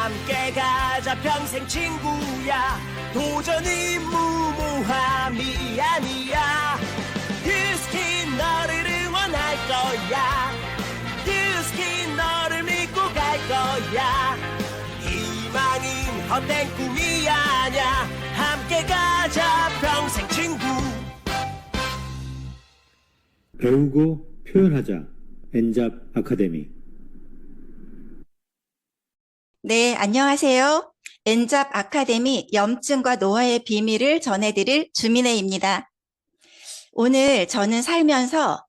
함께 가자 평생 친구야. 도전이 무모함이 아니야. 휴스킨 너를 응원할 거야. 휴스킨 너를 믿고 갈 거야. 희망은 헛된 꿈이 아냐. 함께 가자 평생 친구. 배우고 표현하자. 엔잡 아카데미. 네, 안녕하세요. 엔잡 아카데미 염증과 노화의 비밀을 전해드릴 주민혜입니다. 오늘 저는 살면서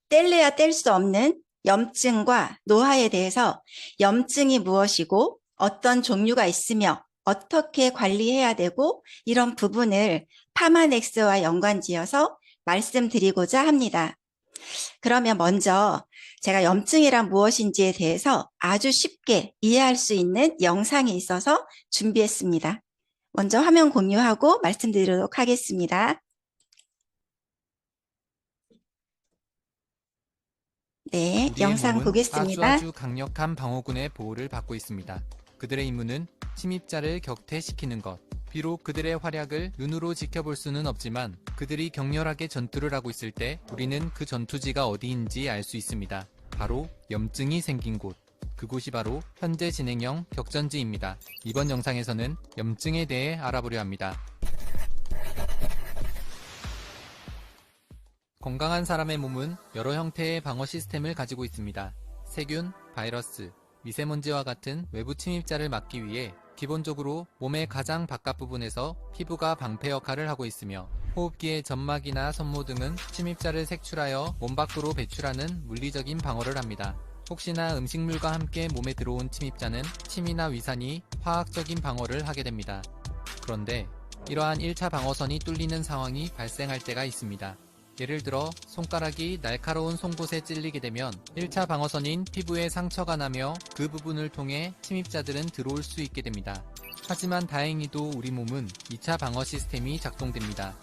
뗄래야 뗄 수 없는 염증과 노화에 대해서 염증이 무엇이고 어떤 종류가 있으며 어떻게 관리해야 되고 이런 부분을 파마넥스와 연관지어서 말씀드리고자 합니다. 그러면 먼저 제가 염증이란 무엇인지에 대해서 아주 쉽게 이해할 수 있는 영상이 있어서 준비했습니다. 먼저 화면 공유하고 말씀드리도록 하겠습니다. 네, 영상 보겠습니다. 아주 강력한 방어군의 보호를 받고 있습니다. 그들의 임무는 침입자를 격퇴시키는 것. 비록 그들의 활약을 눈으로 지켜볼 수는 없지만 그들이 격렬하게 전투를 하고 있을 때 우리는 그 전투지가 어디인지 알 수 있습니다. 바로 염증이 생긴 곳. 그곳이 바로 현재 진행형 격전지입니다. 이번 영상에서는 염증에 대해 알아보려 합니다. 건강한 사람의 몸은 여러 형태의 방어 시스템을 가지고 있습니다. 세균, 바이러스, 미세먼지와 같은 외부 침입자를 막기 위해 기본적으로 몸의 가장 바깥 부분에서 피부가 방패 역할을 하고 있으며 호흡기의 점막이나 섬모 등은 침입자를 색출하여 몸 밖으로 배출하는 물리적인 방어를 합니다. 혹시나 음식물과 함께 몸에 들어온 침입자는 침이나 위산이 화학적인 방어를 하게 됩니다. 그런데 이러한 1차 방어선이 뚫리는 상황이 발생할 때가 있습니다. 예를 들어 손가락이 날카로운 송곳에 찔리게 되면 1차 방어선인 피부에 상처가 나며 그 부분을 통해 침입자들은 들어올 수 있게 됩니다. 하지만 다행히도 우리 몸은 2차 방어 시스템이 작동됩니다.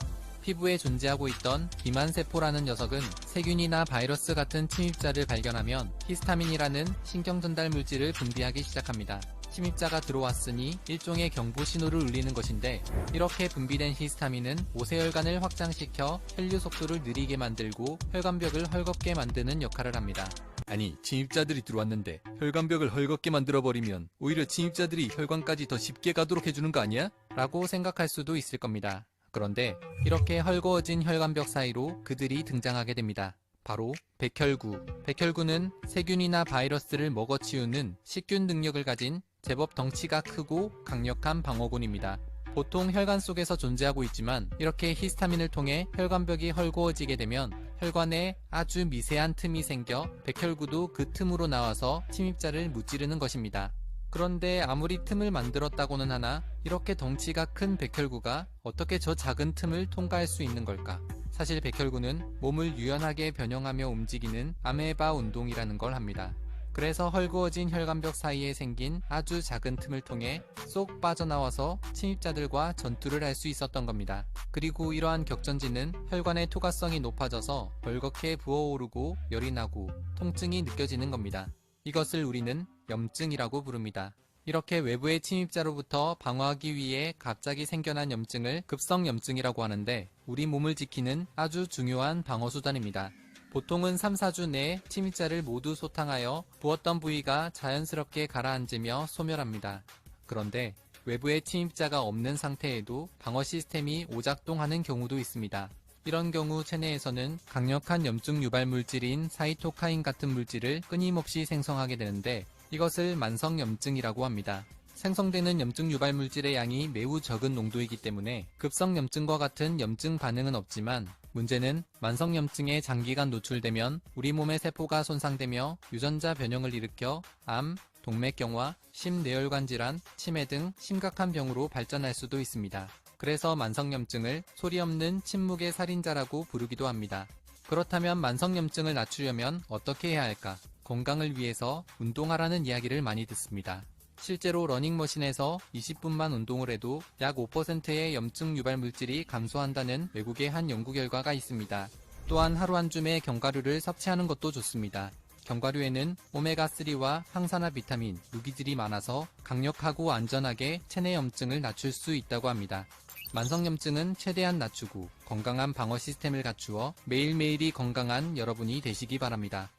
피부에 존재하고 있던 비만세포라는 녀석은 세균이나 바이러스 같은 침입자를 발견하면 히스타민이라는 신경전달 물질을 분비하기 시작합니다. 침입자가 들어왔으니 일종의 경보 신호를 울리는 것인데 이렇게 분비된 히스타민은 모세혈관을 확장시켜 혈류 속도를 느리게 만들고 혈관벽을 헐겁게 만드는 역할을 합니다. 아니, 침입자들이 들어왔는데 혈관벽을 헐겁게 만들어버리면 오히려 침입자들이 혈관까지 더 쉽게 가도록 해주는 거 아니야? 라고 생각할 수도 있을 겁니다. 그런데 이렇게 헐거워진 혈관벽 사이로 그들이 등장하게 됩니다. 바로 백혈구. 백혈구는 세균이나 바이러스를 먹어치우는 식균 능력을 가진 제법 덩치가 크고 강력한 방어군입니다. 보통 혈관 속에서 존재하고 있지만 이렇게 히스타민을 통해 혈관벽이 헐거워지게 되면 혈관에 아주 미세한 틈이 생겨 백혈구도 그 틈으로 나와서 침입자를 무찌르는 것입니다. 그런데 아무리 틈을 만들었다고는 하나 이렇게 덩치가 큰 백혈구가 어떻게 저 작은 틈을 통과할 수 있는 걸까? 사실 백혈구는 몸을 유연하게 변형하며 움직이는 아메바 운동이라는 걸 합니다. 그래서 헐거워진 혈관벽 사이에 생긴 아주 작은 틈을 통해 쏙 빠져나와서 침입자들과 전투를 할 수 있었던 겁니다. 그리고 이러한 격전지는 혈관의 투과성이 높아져서 벌겋게 부어오르고 열이 나고 통증이 느껴지는 겁니다. 이것을 우리는 염증이라고 부릅니다. 이렇게 외부의 침입자로부터 방어하기 위해 갑자기 생겨난 염증을 급성염증이라고 하는데 우리 몸을 지키는 아주 중요한 방어수단입니다. 보통은 3-4주 내에 침입자를 모두 소탕하여 부었던 부위가 자연스럽게 가라앉으며 소멸합니다. 그런데 외부의 침입자가 없는 상태에도 방어 시스템이 오작동하는 경우도 있습니다. 이런 경우 체내에서는 강력한 염증 유발 물질인 사이토카인 같은 물질을 끊임없이 생성하게 되는데 이것을 만성염증이라고 합니다. 생성되는 염증 유발 물질의 양이 매우 적은 농도이기 때문에 급성염증과 같은 염증 반응은 없지만 문제는 만성염증에 장기간 노출되면 우리 몸의 세포가 손상되며 유전자 변형을 일으켜 암, 동맥경화, 심뇌혈관 질환, 치매 등 심각한 병으로 발전할 수도 있습니다. 그래서 만성염증을 소리 없는 침묵의 살인자라고 부르기도 합니다. 그렇다면 만성염증을 낮추려면 어떻게 해야 할까? 건강을 위해서 운동하라는 이야기를 많이 듣습니다. 실제로 러닝머신에서 20분만 운동을 해도 약 5%의 염증 유발 물질이 감소한다는 외국의 한 연구 결과가 있습니다. 또한 하루 한 줌의 견과류를 섭취하는 것도 좋습니다. 견과류에는 오메가3와 항산화 비타민, 무기질이 많아서 강력하고 안전하게 체내 염증을 낮출 수 있다고 합니다. 만성염증은 최대한 낮추고 건강한 방어 시스템을 갖추어 매일매일이 건강한 여러분이 되시기 바랍니다.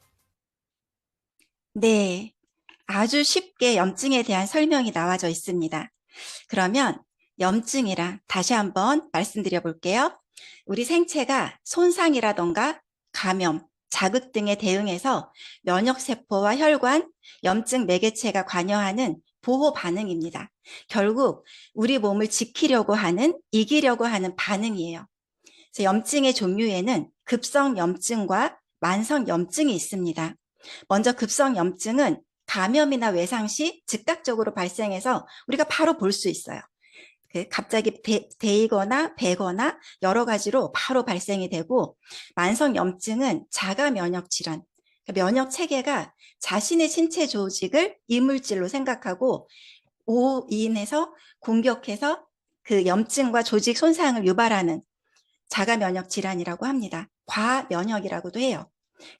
네, 아주 쉽게 염증에 대한 설명이 나와져 있습니다. 그러면 염증이란 다시 한번 말씀드려 볼게요. 우리 생체가 손상이라던가 감염, 자극 등에 대응해서 면역세포와 혈관, 염증 매개체가 관여하는 보호 반응입니다. 결국 우리 몸을 지키려고 하는, 이기려고 하는 반응이에요. 그래서 염증의 종류에는 급성 염증과 만성 염증이 있습니다. 먼저 급성 염증은 감염이나 외상 시 즉각적으로 발생해서 우리가 바로 볼 수 있어요. 갑자기 데이거나 배거나 여러 가지로 바로 발생이 되고, 만성 염증은 자가 면역 질환, 면역 체계가 자신의 신체 조직을 이물질로 생각하고 오인해서 공격해서 그 염증과 조직 손상을 유발하는 자가 면역 질환이라고 합니다. 과면역이라고도 해요.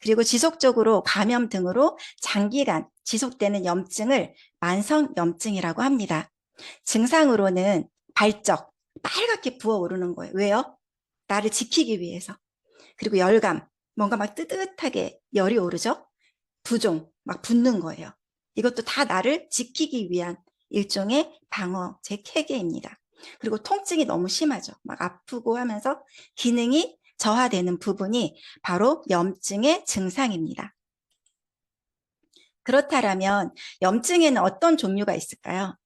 그리고 지속적으로 감염 등으로 장기간 지속되는 염증을 만성 염증이라고 합니다. 증상으로는 발적, 빨갛게 부어오르는 거예요. 왜요? 나를 지키기 위해서. 그리고 열감, 뭔가 막 뜨뜻하게 열이 오르죠? 부종, 막 붓는 거예요. 이것도 다 나를 지키기 위한 일종의 방어제 체계입니다. 그리고 통증이 너무 심하죠. 막 아프고 하면서 기능이 저하되는 부분이 바로 염증의 증상입니다. 그렇다면 염증에는 어떤 종류가 있을까요?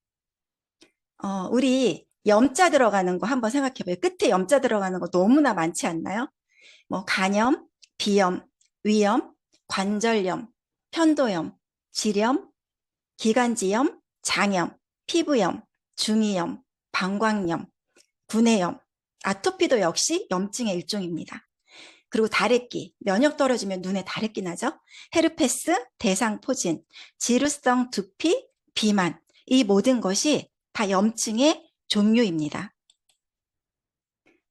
우리 염자 들어가는 거 한번 생각해 봐요. 끝에 염자 들어가는 거 너무나 많지 않나요? 뭐 간염, 비염, 위염, 관절염, 편도염, 질염, 기관지염, 장염, 피부염, 중이염, 방광염, 구내염, 아토피도 역시 염증의 일종입니다. 그리고 다래끼, 면역 떨어지면 눈에 다래끼 나죠? 헤르페스, 대상포진, 지루성 두피, 비만, 이 모든 것이 다 염증의 종류입니다.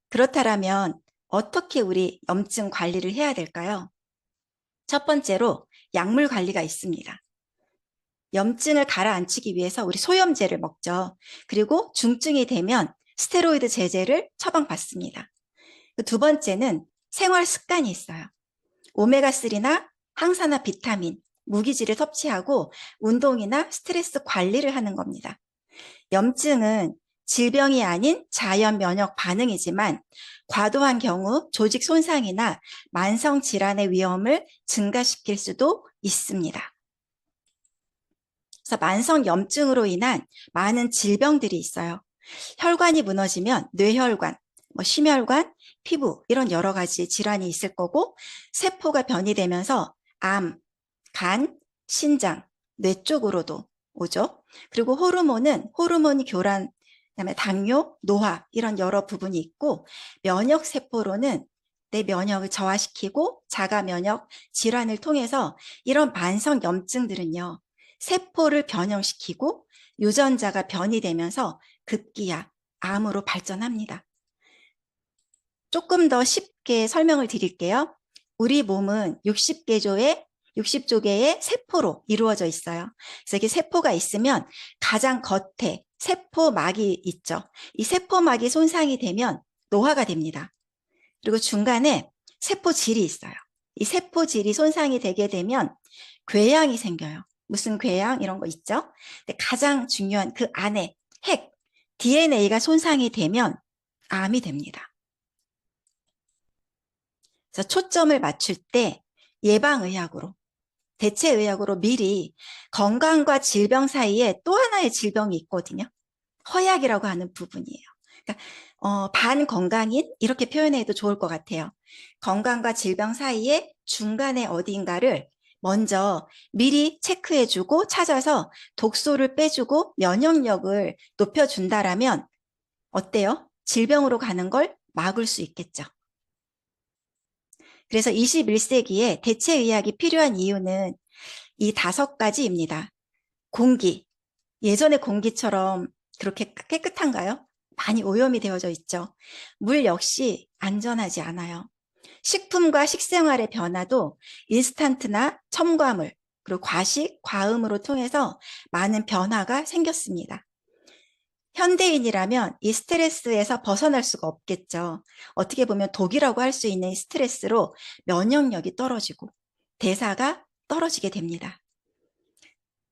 그렇다면 어떻게 우리 염증 관리를 해야 될까요? 첫 번째로 약물 관리가 있습니다. 염증을 가라앉히기 위해서 우리 소염제를 먹죠. 그리고 중증이 되면 스테로이드 제제를 처방받습니다. 두 번째는 생활 습관이 있어요. 오메가3나 항산화 비타민, 무기질을 섭취하고 운동이나 스트레스 관리를 하는 겁니다. 염증은 질병이 아닌 자연 면역 반응이지만 과도한 경우 조직 손상이나 만성 질환의 위험을 증가시킬 수도 있습니다. 그래서 만성 염증으로 인한 많은 질병들이 있어요. 혈관이 무너지면 뇌혈관, 심혈관, 피부 이런 여러 가지 질환이 있을 거고, 세포가 변이되면서 암, 간, 신장, 뇌 쪽으로도 오죠. 그리고 호르몬은 호르몬 교란, 그다음에 당뇨, 노화 이런 여러 부분이 있고, 면역 세포로는 내 면역을 저하시키고 자가 면역 질환을 통해서 이런 만성 염증들은요, 세포를 변형시키고 유전자가 변이되면서 급기야 암으로 발전합니다. 조금 더 쉽게 설명을 드릴게요. 우리 몸은 60조 개의 세포로 이루어져 있어요. 그래서 이게 세포가 있으면 가장 겉에 세포막이 있죠. 이 세포막이 손상이 되면 노화가 됩니다. 그리고 중간에 세포질이 있어요. 이 세포질이 손상이 되게 되면 궤양이 생겨요. 무슨 궤양 이런 거 있죠? 근데 가장 중요한 그 안에 핵, DNA가 손상이 되면 암이 됩니다. 그래서 초점을 맞출 때 예방의학으로, 대체의학으로 미리 건강과 질병 사이에 또 하나의 질병이 있거든요. 허약이라고 하는 부분이에요. 그러니까 반건강인 이렇게 표현해도 좋을 것 같아요. 건강과 질병 사이에 중간에 어딘가를 먼저 미리 체크해주고 찾아서 독소를 빼주고 면역력을 높여준다라면 어때요? 질병으로 가는 걸 막을 수 있겠죠. 그래서 21세기에 대체의학이 필요한 이유는 이 5가지입니다. 공기, 예전의 공기처럼 그렇게 깨끗한가요? 많이 오염이 되어져 있죠. 물 역시 안전하지 않아요. 식품과 식생활의 변화도 인스턴트나 첨가물, 그리고 과식, 과음으로 통해서 많은 변화가 생겼습니다. 현대인이라면 이 스트레스에서 벗어날 수가 없겠죠. 어떻게 보면 독이라고 할 수 있는 이 스트레스로 면역력이 떨어지고 대사가 떨어지게 됩니다.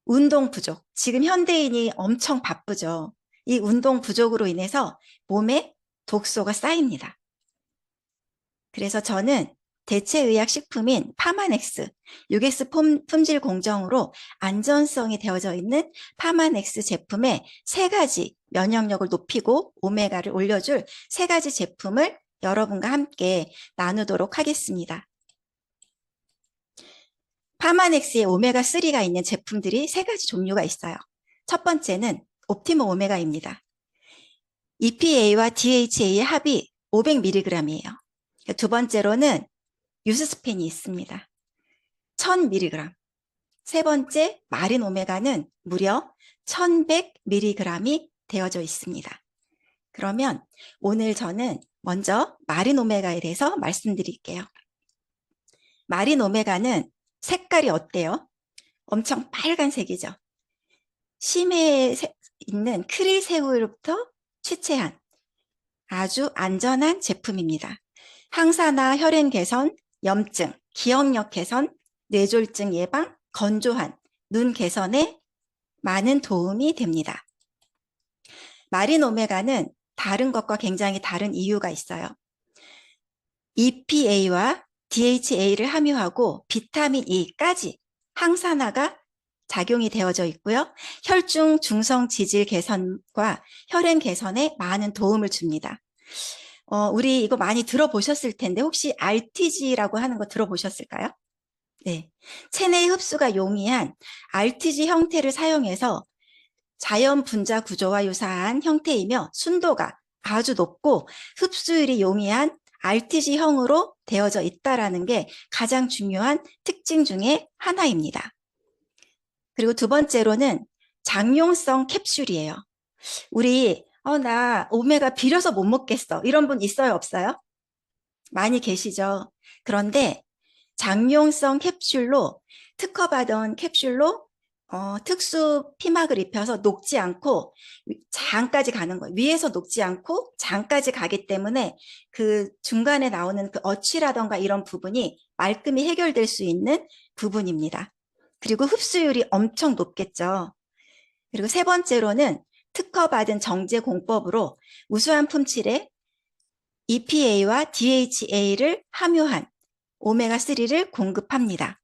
운동 부족. 지금 현대인이 엄청 바쁘죠. 이 운동 부족으로 인해서 몸에 독소가 쌓입니다. 그래서 저는 대체의학 식품인 파마넥스, 6X 품질 공정으로 안전성이 되어져 있는 파마넥스 제품의 3가지 면역력을 높이고 오메가를 올려줄 3가지 제품을 여러분과 함께 나누도록 하겠습니다. 파마넥스에 오메가3가 있는 제품들이 3가지 종류가 있어요. 첫 번째는 옵티모 오메가입니다. EPA와 DHA의 합이 500mg이에요. 두 번째로는 유스스펜이 있습니다. 1000mg. 세 번째 마린 오메가는 무려 1100mg이 되어져 있습니다. 그러면 오늘 저는 먼저 마린 오메가에 대해서 말씀드릴게요. 마린 오메가는 색깔이 어때요? 엄청 빨간색이죠. 심해에 있는 크릴 새우로부터 취재한 아주 안전한 제품입니다. 항산화, 혈행 개선, 염증, 기억력 개선, 뇌졸중 예방, 건조한, 눈 개선에 많은 도움이 됩니다. 마린 오메가는 다른 것과 굉장히 다른 이유가 있어요. EPA와 DHA를 함유하고 비타민 E까지 항산화가 작용이 되어져 있고요. 혈중 중성 지질 개선과 혈행 개선에 많은 도움을 줍니다. 우리 이거 많이 들어보셨을 텐데 혹시 RTG라고 하는 거 들어보셨을까요? 네, 체내 흡수가 용이한 RTG 형태를 사용해서 자연 분자 구조와 유사한 형태이며 순도가 아주 높고 흡수율이 용이한 RTG형으로 되어져 있다는 게 가장 중요한 특징 중에 하나입니다. 그리고 두 번째로는 장용성 캡슐이에요. 우리 나 오메가 비려서 못 먹겠어. 이런 분 있어요, 없어요? 많이 계시죠? 그런데 장용성 캡슐로 특허받은 캡슐로 특수 피막을 입혀서 녹지 않고 장까지 가는 거예요. 위에서 녹지 않고 장까지 가기 때문에 그 중간에 나오는 그 어취라던가 이런 부분이 말끔히 해결될 수 있는 부분입니다. 그리고 흡수율이 엄청 높겠죠. 그리고 세 번째로는 특허받은 정제 공법으로 우수한 품질의 EPA와 DHA를 함유한 오메가3를 공급합니다.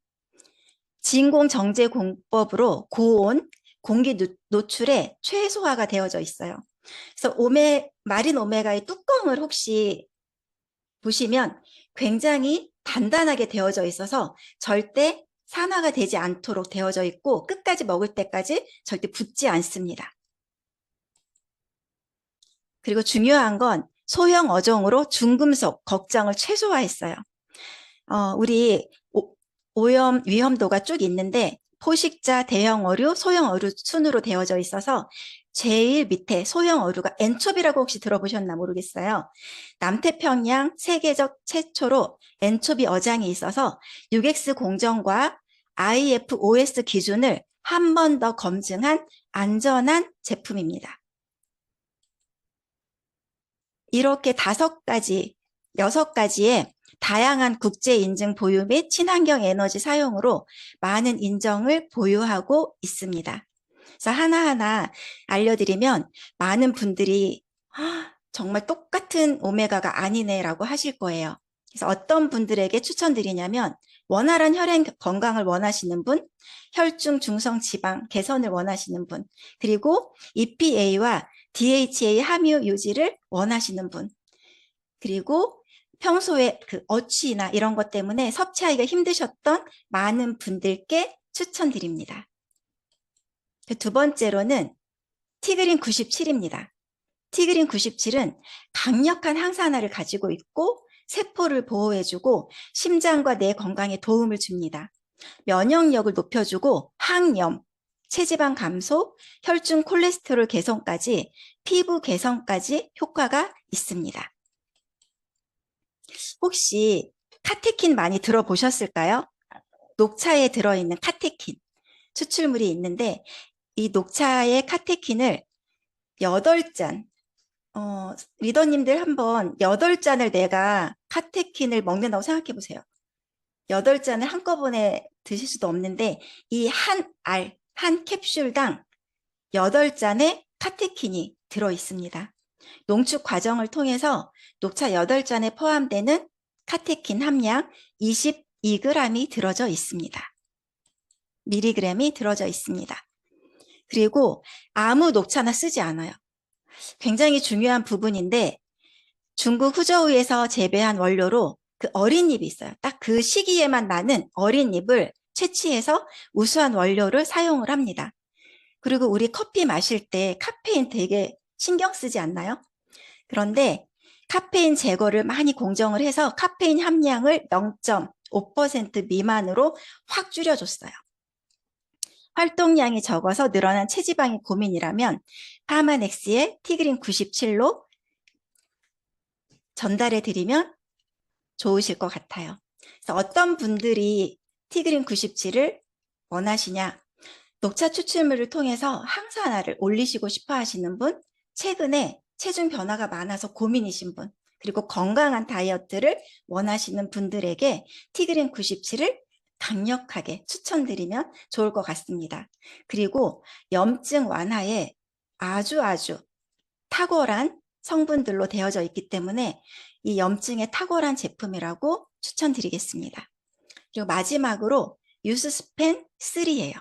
진공 정제 공법으로 고온, 공기 노출에 최소화가 되어져 있어요. 그래서 마린 오메가의 뚜껑을 혹시 보시면 굉장히 단단하게 되어져 있어서 절대 산화가 되지 않도록 되어져 있고 끝까지 먹을 때까지 절대 붙지 않습니다. 그리고 중요한 건 소형 어종으로 중금속 걱정을 최소화했어요. 우리 오염 위험도가 쭉 있는데 포식자, 대형 어류, 소형 어류 순으로 되어져 있어서 제일 밑에 소형 어류가 엔초비라고 혹시 들어보셨나 모르겠어요. 남태평양 세계적 최초로 엔초비 어장이 있어서 6X 공정과 IFOS 기준을 한 번 더 검증한 안전한 제품입니다. 이렇게 5가지, 6가지의 다양한 국제 인증 보유 및 친환경 에너지 사용으로 많은 인정을 보유하고 있습니다. 그래서 하나하나 알려드리면 많은 분들이 정말 똑같은 오메가가 아니네라고 하실 거예요. 그래서 어떤 분들에게 추천드리냐면 원활한 혈행 건강을 원하시는 분, 혈중 중성 지방 개선을 원하시는 분, 그리고 EPA와 DHA 함유 유지를 원하시는 분, 그리고 평소에 그 어취나 이런 것 때문에 섭취하기가 힘드셨던 많은 분들께 추천드립니다. 두 번째로는 티그린 97입니다. 티그린 97은 강력한 항산화를 가지고 있고 세포를 보호해주고 심장과 뇌 건강에 도움을 줍니다. 면역력을 높여주고 항염, 체지방 감소, 혈중 콜레스테롤 개선까지 피부 개선까지 효과가 있습니다. 혹시 카테킨 많이 들어보셨을까요? 녹차에 들어있는 카테킨, 추출물이 있는데 이 녹차의 카테킨을 8잔, 리더님들 한번 8잔을 내가 카테킨을 먹는다고 생각해 보세요. 8잔을 한꺼번에 드실 수도 없는데 이 한 캡슐당 8잔의 카테킨이 들어 있습니다. 농축 과정을 통해서 녹차 8잔에 포함되는 카테킨 함량 22g이 들어져 있습니다. 미리그램이 들어져 있습니다. 그리고 아무 녹차나 쓰지 않아요. 굉장히 중요한 부분인데 중국 후저우에서 재배한 원료로 그 어린 잎이 있어요. 딱 그 시기에만 나는 어린 잎을 채취해서 우수한 원료를 사용을 합니다. 그리고 우리 커피 마실 때 카페인 되게 신경 쓰지 않나요? 그런데 카페인 제거를 많이 공정을 해서 카페인 함량을 0.5% 미만으로 확 줄여줬어요. 활동량이 적어서 늘어난 체지방이 고민이라면 파마넥스의 티그린 97로 전달해 드리면 좋으실 것 같아요. 그래서 어떤 분들이 티그린 97을 원하시냐? 녹차 추출물을 통해서 항산화를 올리시고 싶어 하시는 분, 최근에 체중 변화가 많아서 고민이신 분, 그리고 건강한 다이어트를 원하시는 분들에게 티그린 97을 강력하게 추천드리면 좋을 것 같습니다. 그리고 염증 완화에 아주 탁월한 성분들로 되어져 있기 때문에 이 염증에 탁월한 제품이라고 추천드리겠습니다. 그리고 마지막으로 유스스펜 3예요.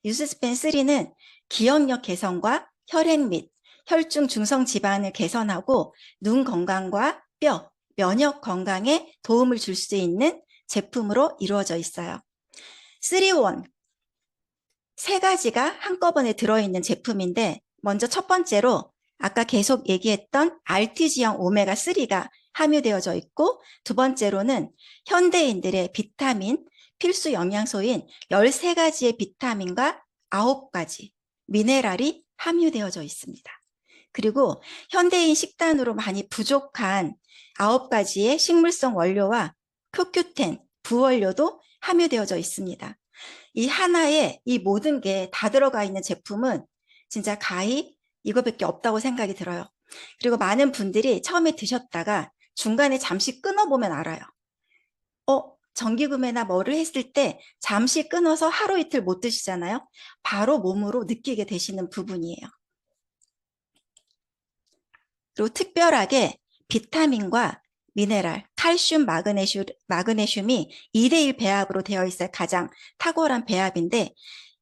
유스스펜 3는 기억력 개선과 혈액 및 혈중 중성 지방을 개선하고 눈 건강과 뼈, 면역 건강에 도움을 줄 수 있는 제품으로 이루어져 있어요. 3원, 3가지가 한꺼번에 들어있는 제품인데 먼저 첫 번째로 아까 계속 얘기했던 RTG형 오메가3가 함유되어져 있고 두 번째로는 현대인들의 비타민, 필수 영양소인 13가지의 비타민과 9가지 미네랄이 함유되어져 있습니다. 그리고 현대인 식단으로 많이 부족한 9가지의 식물성 원료와 CoQ10, 부원료도 함유되어져 있습니다. 이 하나에 이 모든 게 다 들어가 있는 제품은 진짜 가히 이거밖에 없다고 생각이 들어요. 그리고 많은 분들이 처음에 드셨다가 중간에 잠시 끊어보면 알아요. 정기구매나 뭐를 했을 때 잠시 끊어서 하루 이틀 못 드시잖아요. 바로 몸으로 느끼게 되시는 부분이에요. 그리고 특별하게 비타민과 미네랄, 칼슘, 마그네슘이 2대1 배합으로 되어 있어야 가장 탁월한 배합인데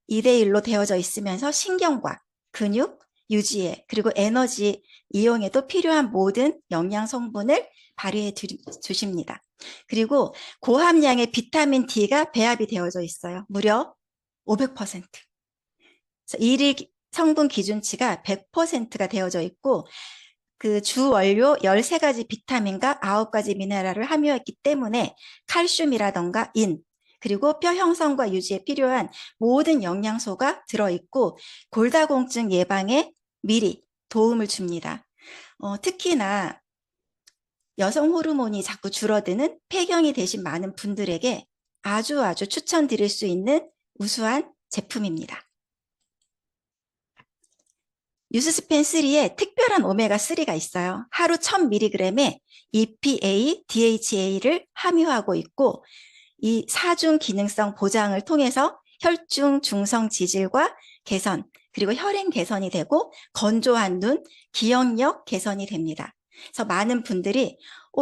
2대1로 되어져 있으면서 신경과 근육 유지에 그리고 에너지 이용에도 필요한 모든 영양 성분을 발휘해 주십니다. 그리고 고함량의 비타민 D가 배합이 되어져 있어요. 무려 500%. 일일 성분 기준치가 100%가 되어져 있고 그 주 원료 13가지 비타민과 9가지 미네랄을 함유했기 때문에 칼슘이라던가 인, 그리고 뼈 형성과 유지에 필요한 모든 영양소가 들어있고 골다공증 예방에 미리 도움을 줍니다. 특히나 여성 호르몬이 자꾸 줄어드는 폐경이 되신 많은 분들에게 아주 추천드릴 수 있는 우수한 제품입니다. 유스스펜 3에 특별한 오메가3가 있어요. 하루 1000mg에 EPA, DHA를 함유하고 있고 이 사중 기능성 보장을 통해서 혈중 중성 지질과 개선, 그리고 혈행 개선이 되고 건조한 눈, 기억력 개선이 됩니다. 그래서 많은 분들이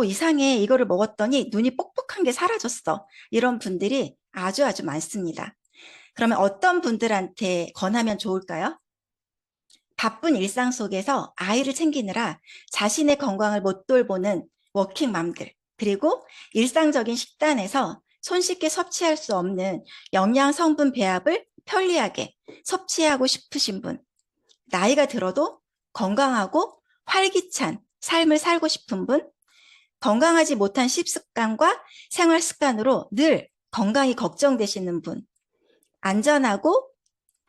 이상해, 이거를 먹었더니 눈이 뻑뻑한 게 사라졌어. 이런 분들이 아주 많습니다. 그러면 어떤 분들한테 권하면 좋을까요? 바쁜 일상 속에서 아이를 챙기느라 자신의 건강을 못 돌보는 워킹맘들, 그리고 일상적인 식단에서 손쉽게 섭취할 수 없는 영양 성분 배합을 편리하게 섭취하고 싶으신 분, 나이가 들어도 건강하고 활기찬 삶을 살고 싶은 분, 건강하지 못한 식습관과 생활 습관으로 늘 건강이 걱정되시는 분, 안전하고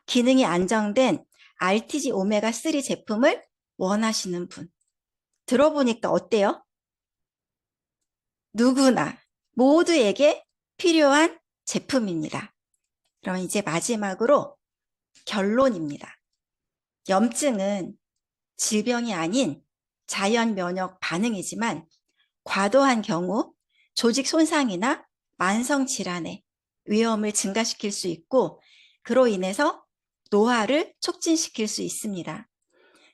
기능이 안정된 RTG 오메가3 제품을 원하시는 분. 들어보니까 어때요? 누구나 모두에게 필요한 제품입니다. 그럼 이제 마지막으로 결론입니다. 염증은 질병이 아닌 자연 면역 반응이지만 과도한 경우 조직 손상이나 만성 질환의 위험을 증가시킬 수 있고 그로 인해서 노화를 촉진시킬 수 있습니다.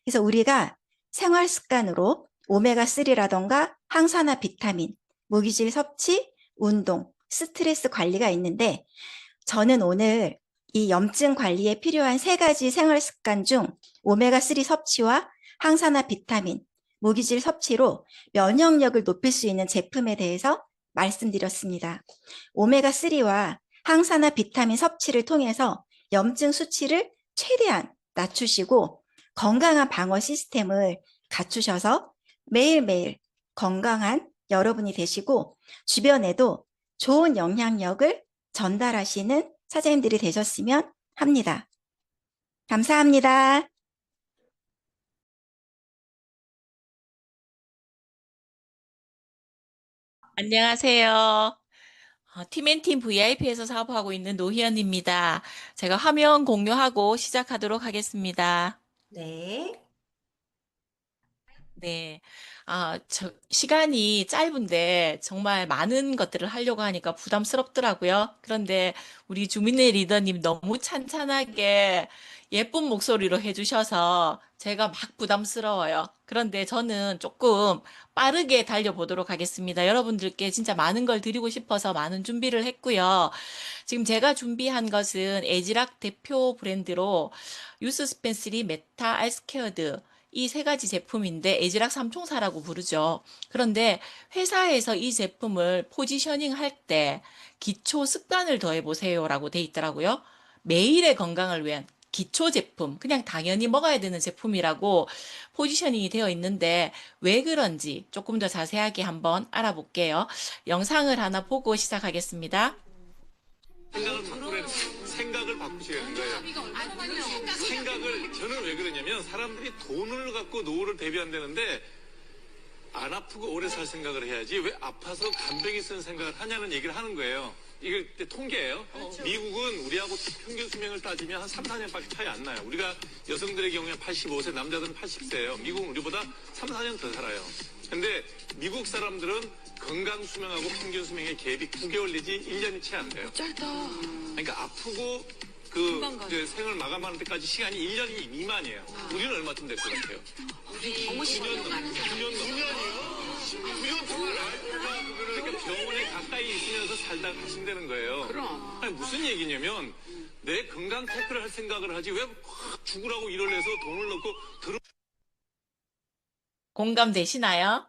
그래서 우리가 생활 습관으로 오메가3라던가 항산화 비타민, 무기질 섭취, 운동, 스트레스 관리가 있는데 저는 오늘 이 염증 관리에 필요한 3가지 생활 습관 중 오메가3 섭취와 항산화 비타민, 무기질 섭취로 면역력을 높일 수 있는 제품에 대해서 말씀드렸습니다. 오메가3와 항산화 비타민 섭취를 통해서 염증 수치를 최대한 낮추시고 건강한 방어 시스템을 갖추셔서 매일매일 건강한 여러분이 되시고 주변에도 좋은 영향력을 전달하시는 사장님들이 되셨으면 합니다. 감사합니다. 안녕하세요. 팀앤팀 VIP에서 사업하고 있는 노희연입니다. 제가 화면 공유하고 시작하도록 하겠습니다. 네. 네. 시간이 짧은데 정말 많은 것들을 하려고 하니까 부담스럽더라고요. 그런데 우리 주민의 리더님 너무 찬찬하게 예쁜 목소리로 해주셔서 제가 막 부담스러워요. 그런데 저는 조금 빠르게 달려보도록 하겠습니다. 여러분들께 진짜 많은 걸 드리고 싶어서 많은 준비를 했고요. 지금 제가 준비한 것은 에지락 대표 브랜드로 유스 스펜스리 메타 알스케어드 이 3가지 제품인데 에지락 삼총사라고 부르죠. 그런데 회사에서 이 제품을 포지셔닝 할 때 기초 습관을 더해보세요라고 돼 있더라고요. 매일의 건강을 위한 기초 제품, 그냥 당연히 먹어야 되는 제품이라고 포지셔닝이 되어 있는데 왜 그런지 조금 더 자세하게 한번 알아볼게요. 영상을 하나 보고 시작하겠습니다. 생각을 바꾸셔야 되는 거예요. 생각을 저는 왜 그러냐면 사람들이 돈을 갖고 노후를 대비한다는데 안 아프고 오래 살 생각을 해야지 왜 아파서 간병이 쓰는 생각을 하냐는 얘기를 하는 거예요. 이게 통계예요. 미국은 우리하고 평균 수명을 따지면 한 3, 4년밖에 차이 안 나요. 우리가 여성들의 경우에 85세, 남자들은 80세예요. 미국은 우리보다 3, 4년 더 살아요. 근데 미국 사람들은 건강 수명하고 평균 수명의 갭이 9개월 내지 1년이 채 안 돼요. 짧다. 그러니까 아프고 이제 생을 마감하는 데까지 시간이 1년이 미만이에요. 우리는 얼마쯤 될 것 같아요? 너무 심하게 9년 넘어요. 9년 동안 그러니까 병원에 가까이 있으면서 살다 가신다는 거예요. 그럼. 아니, 무슨 얘기냐면 내 건강 체크를 할 생각을 하지 왜 확 죽으라고 일을 해서 돈을 넣고 공감되시나요?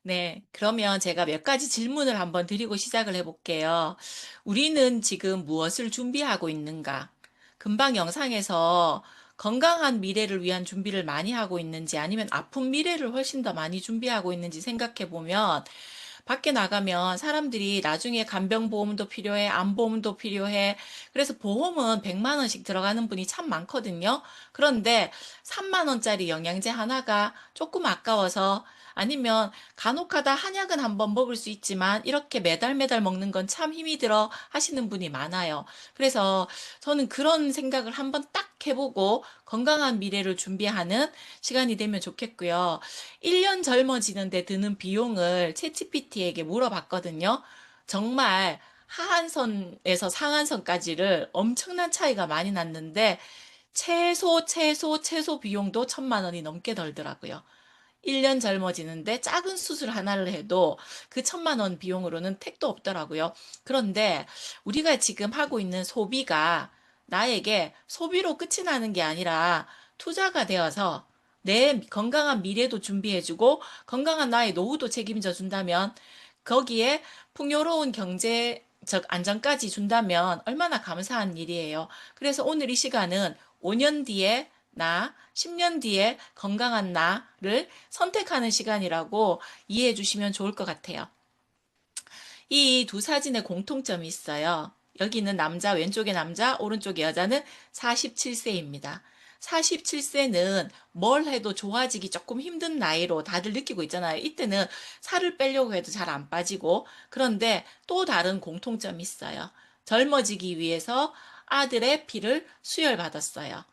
네, 그러면 제가 몇 가지 질문을 한번 드리고 시작을 해볼게요. 우리는 지금 무엇을 준비하고 있는가? 금방 영상에서 건강한 미래를 위한 준비를 많이 하고 있는지 아니면 아픈 미래를 훨씬 더 많이 준비하고 있는지 생각해 보면 밖에 나가면 사람들이 나중에 간병보험도 필요해, 암보험도 필요해. 그래서 보험은 100만 원씩 들어가는 분이 참 많거든요. 그런데 3만 원짜리 영양제 하나가 조금 아까워서 아니면 간혹가다 한약은 한번 먹을 수 있지만 이렇게 매달 매달 먹는 건 참 힘이 들어 하시는 분이 많아요. 그래서 저는 그런 생각을 한번 딱 해보고 건강한 미래를 준비하는 시간이 되면 좋겠고요. 1년 젊어지는데 드는 비용을 챗GPT에게 물어봤거든요. 정말 하한선에서 상한선까지를 엄청난 차이가 많이 났는데 최소 비용도 1,000만 원이 넘게 들더라고요. 1년 젊어지는데 작은 수술 하나를 해도 그 1,000만 원 비용으로는 택도 없더라고요. 그런데 우리가 지금 하고 있는 소비가 나에게 소비로 끝이 나는 게 아니라 투자가 되어서 내 건강한 미래도 준비해주고 건강한 나의 노후도 책임져 준다면 거기에 풍요로운 경제적 안정까지 준다면 얼마나 감사한 일이에요. 그래서 오늘 이 시간은 5년 뒤에 나, 10년 뒤에 건강한 나를 선택하는 시간이라고 이해해 주시면 좋을 것 같아요. 이 두 사진에 공통점이 있어요. 여기는 남자, 왼쪽에 남자, 오른쪽에 여자는 47세입니다. 47세는 뭘 해도 좋아지기 조금 힘든 나이로 다들 느끼고 있잖아요. 이때는 살을 빼려고 해도 잘 안 빠지고, 그런데 또 다른 공통점이 있어요. 젊어지기 위해서 아들의 피를 수혈받았어요.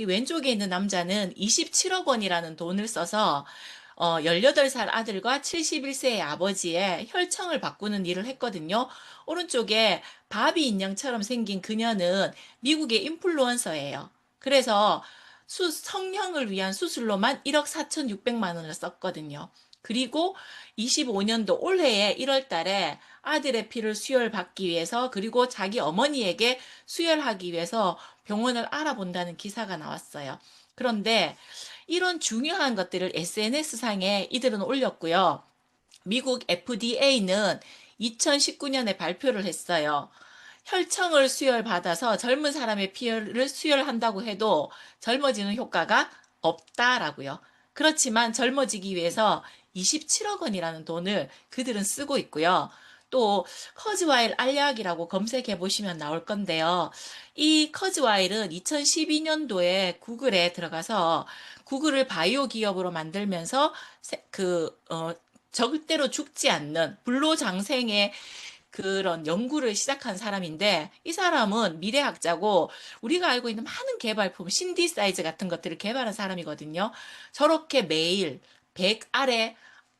왼쪽에 있는 남자는 27억 원이라는 돈을 써서 18살 아들과 71세의 아버지의 혈청을 바꾸는 일을 했거든요. 오른쪽에 바비 인형처럼 생긴 그녀는 미국의 인플루언서예요. 그래서 성형을 위한 수술로만 1억 4,600만 원을 썼거든요. 그리고 25년도 올해에 1월 달에 아들의 피를 수혈받기 위해서 그리고 자기 어머니에게 수혈하기 위해서 병원을 알아본다는 기사가 나왔어요. 그런데 이런 중요한 것들을 SNS상에 이들은 올렸고요. 미국 FDA는 2019년에 발표를 했어요. 혈청을 수혈받아서 젊은 사람의 피를 수혈한다고 해도 젊어지는 효과가 없다라고요. 그렇지만 젊어지기 위해서 27억 원이라는 돈을 그들은 쓰고 있고요. 또 커즈와일 알약이라고 검색해 보시면 나올 건데요. 이 커즈와일은 2012년도에 구글에 들어가서 구글을 바이오 기업으로 만들면서 절대로 죽지 않는 불로장생의 그런 연구를 시작한 사람인데, 이 사람은 미래학자고 우리가 알고 있는 많은 개발품, 신디사이즈 같은 것들을 개발한 사람이거든요. 저렇게 매일 100 아래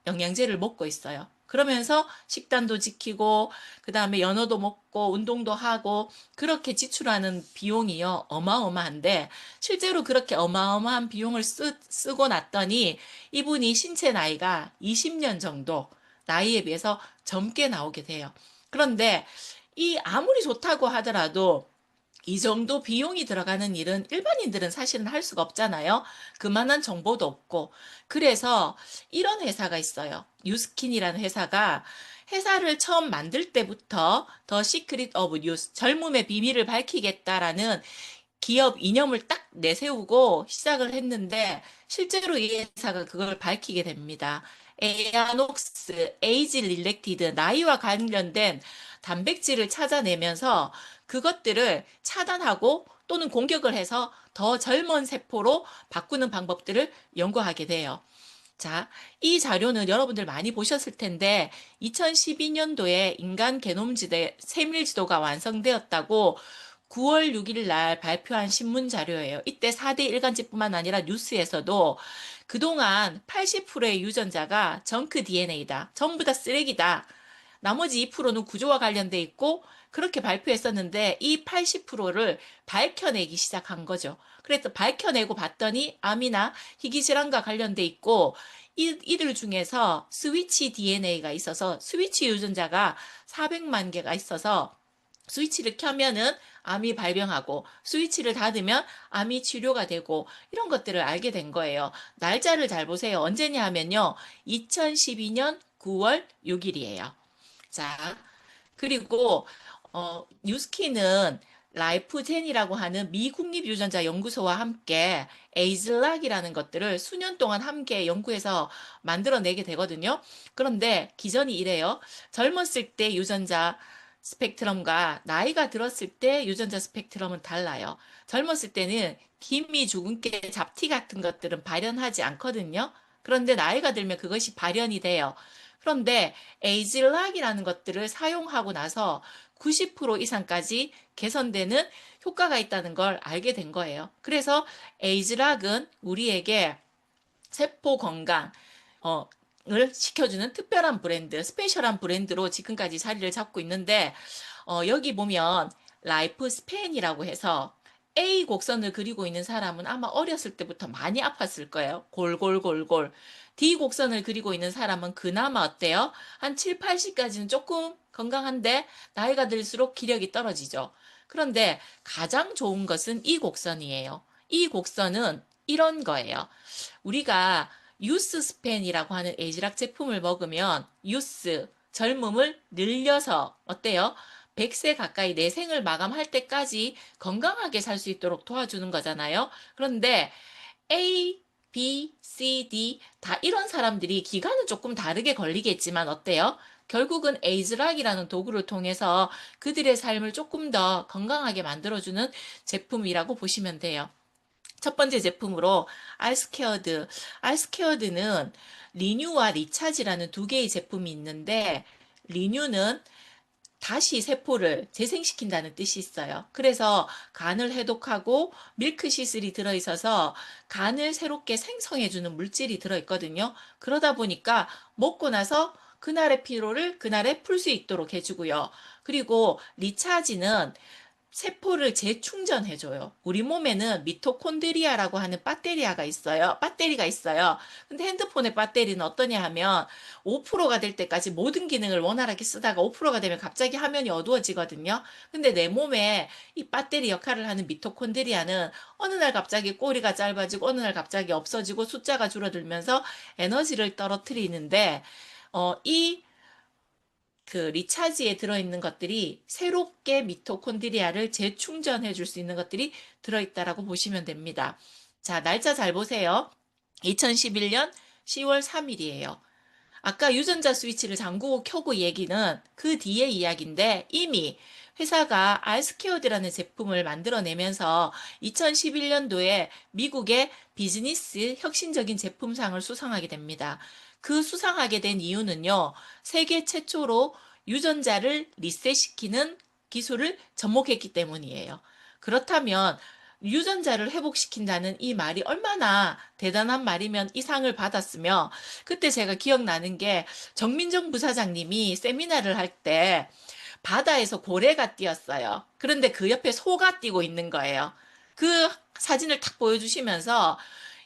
영양제를 먹고 있어요. 그러면서 식단도 지키고 그 다음에 연어도 먹고 운동도 하고 그렇게 지출하는 비용이요 어마어마한데, 실제로 그렇게 어마어마한 비용을 쓰고 났더니 이분이 신체 나이가 20년 정도 나이에 비해서 젊게 나오게 돼요. 그런데 이 아무리 좋다고 하더라도 이 정도 비용이 들어가는 일은 일반인들은 사실은 할 수가 없잖아요. 그만한 정보도 없고. 그래서 이런 회사가 있어요. 뉴스킨이라는 회사가 회사를 처음 만들 때부터 더 시크릿 오브 뉴스, 젊음의 비밀을 밝히겠다라는 기업 이념을 딱 내세우고 시작을 했는데, 실제로 이 회사가 그걸 밝히게 됩니다. 에아녹스, 에이지 릴렉티드, 나이와 관련된 단백질을 찾아내면서 그것들을 차단하고 또는 공격을 해서 더 젊은 세포로 바꾸는 방법들을 연구하게 돼요. 자, 이 자료는 여러분들 많이 보셨을 텐데 2012년도에 인간 게놈 세밀 지도가 완성되었다고 9월 6일 날 발표한 신문 자료예요. 이때 4대 일간지뿐만 아니라 뉴스에서도 그동안 80%의 유전자가 정크 DNA다. 전부 다 쓰레기다. 나머지 2%는 구조와 관련돼 있고 그렇게 발표했었는데, 이 80%를 밝혀내기 시작한 거죠. 그래서 밝혀내고 봤더니 암이나 희귀질환과 관련돼 있고, 이들 중에서 스위치 DNA가 있어서 스위치 유전자가 400만 개가 있어서 스위치를 켜면은 암이 발병하고 스위치를 닫으면 암이 치료가 되고, 이런 것들을 알게 된 거예요. 날짜를 잘 보세요. 언제냐 하면요, 2012년 9월 6일이에요. 자, 그리고 뉴스킨은 라이프젠이라고 하는 미국립유전자 연구소와 함께 에이즐락이라는 것들을 수년 동안 함께 연구해서 만들어내게 되거든요. 그런데 기전이 이래요. 젊었을 때 유전자 스펙트럼과 나이가 들었을 때 유전자 스펙트럼은 달라요. 젊었을 때는 김이 죽은 깨 잡티 같은 것들은 발현하지 않거든요. 그런데 나이가 들면 그것이 발현이 돼요. 그런데 에이즐락이라는 것들을 사용하고 나서 90% 이상까지 개선되는 효과가 있다는 걸 알게 된 거예요. 그래서 에이즐락은 우리에게 세포 건강을 시켜주는 특별한 브랜드, 스페셜한 브랜드로 지금까지 자리를 잡고 있는데, 여기 보면 라이프 스팬이라고 해서 A 곡선을 그리고 있는 사람은 아마 어렸을 때부터 많이 아팠을 거예요. 골골골골. D 곡선을 그리고 있는 사람은 그나마 어때요? 한 7, 80까지는 조금 건강한데 나이가 들수록 기력이 떨어지죠. 그런데 가장 좋은 것은 이 곡선이에요. 이 곡선은 이런 거예요. 우리가 유스 스팬이라고 하는 에이즐락 제품을 먹으면 유스, 젊음을 늘려서 어때요? 100세 가까이 내 생을 마감할 때까지 건강하게 살 수 있도록 도와주는 거잖아요. 그런데 A, B, C, D 다 이런 사람들이 기간은 조금 다르게 걸리겠지만 어때요? 결국은 에이즐락이라는 도구를 통해서 그들의 삶을 조금 더 건강하게 만들어주는 제품이라고 보시면 돼요. 첫 번째 제품으로 알스케어드. 알스케어드는 리뉴와 리차지라는 두 개의 제품이 있는데, 리뉴는 다시 세포를 재생시킨다는 뜻이 있어요. 그래서 간을 해독하고 밀크시슬이 들어있어서 간을 새롭게 생성해주는 물질이 들어있거든요. 그러다 보니까 먹고 나서 그날의 피로를 그날에 풀 수 있도록 해주고요. 그리고 리차지는 세포를 재충전해줘요. 우리 몸에는 미토콘드리아라고 하는 배터리가 있어요. 근데 핸드폰의 배터리는 어떠냐 하면 5%가 될 때까지 모든 기능을 원활하게 쓰다가 5%가 되면 갑자기 화면이 어두워지거든요. 근데 내 몸에 이 배터리 역할을 하는 미토콘드리아는 어느 날 갑자기 꼬리가 짧아지고 어느 날 갑자기 없어지고 숫자가 줄어들면서 에너지를 떨어뜨리는데, 이 리차지에 들어있는 것들이 새롭게 미토콘드리아를 재충전해 줄 수 있는 것들이 들어있다라고 보시면 됩니다. 자, 날짜 잘 보세요. 2011년 10월 3일이에요. 아까 유전자 스위치를 잠그고 켜고 얘기는 그 뒤의 이야기인데, 이미 회사가 알스케어드라는 제품을 만들어내면서 2011년도에 미국의 비즈니스 혁신적인 제품상을 수상하게 됩니다. 그 수상하게 된 이유는요, 세계 최초로 유전자를 리셋시키는 기술을 접목했기 때문이에요. 그렇다면 유전자를 회복시킨다는 이 말이 얼마나 대단한 말이면 이 상을 받았으며, 그때 제가 기억나는 게 정민정 부사장님이 세미나를 할 때 바다에서 고래가 뛰었어요. 그런데 그 옆에 소가 뛰고 있는 거예요. 그 사진을 탁 보여주시면서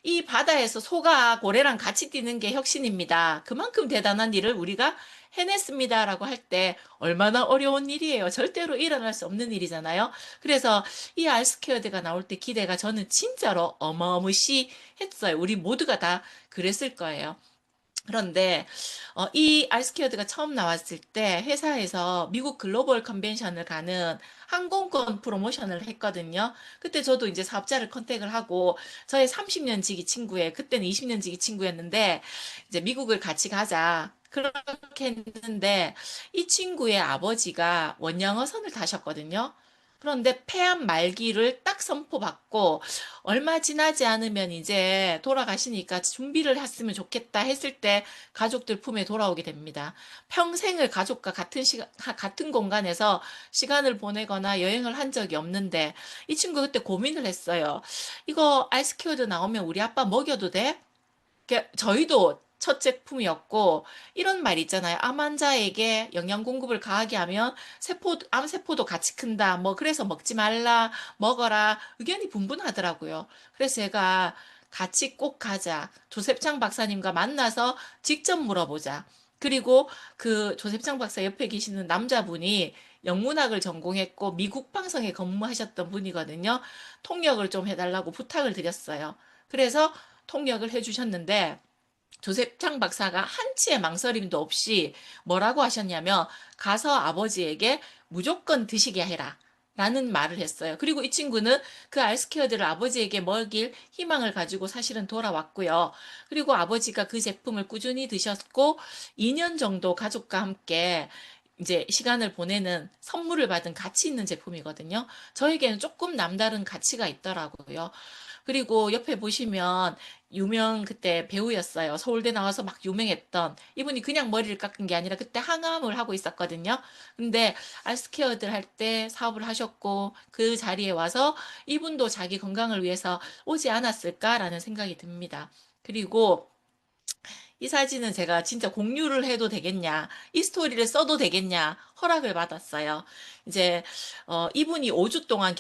이 바다에서 소가 고래랑 같이 뛰는 게 혁신입니다. 그만큼 대단한 일을 우리가 해냈습니다라고 할 때 얼마나 어려운 일이에요. 절대로 일어날 수 없는 일이잖아요. 그래서 이 알스케어드가 나올 때 기대가 저는 진짜로 어마무시했어요. 우리 모두가 다 그랬을 거예요. 그런데 이 알스케어드가 처음 나왔을 때 회사에서 미국 글로벌 컨벤션을 가는 항공권 프로모션을 했거든요. 그때 저도 이제 사업자를 컨택을 하고 저의 30년 지기 친구에, 그때는 20년 지기 친구였는데, 이제 미국을 같이 가자 그렇게 했는데, 이 친구의 아버지가 원양어선을 타셨거든요. 그런데 폐암 말기를 딱 선포받고 얼마 지나지 않으면 이제 돌아가시니까 준비를 했으면 좋겠다 했을 때 가족들 품에 돌아오게 됩니다. 평생을 가족과 같은 공간에서 시간을 보내거나 여행을 한 적이 없는데, 이 친구 그때 고민을 했어요. 이거 아이스큐어드 나오면 우리 아빠 먹여도 돼? 저희도 첫 제품이었고, 이런 말 있잖아요. 암 환자에게 영양 공급을 강하게 하면 암세포도 같이 큰다. 뭐, 그래서 먹지 말라, 먹어라. 의견이 분분하더라고요. 그래서 제가 같이 꼭 가자. 조셉창 박사님과 만나서 직접 물어보자. 그리고 그 조셉창 박사 옆에 계시는 남자분이 영문학을 전공했고 미국 방송에 근무하셨던 분이거든요. 통역을 좀 해달라고 부탁을 드렸어요. 그래서 통역을 해주셨는데, 조셉창 박사가 한치의 망설임도 없이 뭐라고 하셨냐면, 가서 아버지에게 무조건 드시게 해라 라는 말을 했어요. 그리고 이 친구는 그 알스케어드를 아버지에게 먹일 희망을 가지고 사실은 돌아왔고요. 그리고 아버지가 그 제품을 꾸준히 드셨고 2년 정도 가족과 함께 이제 시간을 보내는, 선물을 받은 가치 있는 제품이거든요. 저에게는 조금 남다른 가치가 있더라고요. 그리고 옆에 보시면 그때 배우였어요. 서울대 나와서 막 유명했던 이분이 그냥 머리를 깎은 게 아니라 그때 항암을 하고 있었거든요. 근데 알스케어들 할 때 사업을 하셨고 그 자리에 와서 이분도 자기 건강을 위해서 오지 않았을까라는 생각이 듭니다. 그리고 이 사진은 제가 진짜 공유를 해도 되겠냐, 이 스토리를 써도 되겠냐 허락을 받았어요. 이제 이분이 5주 동안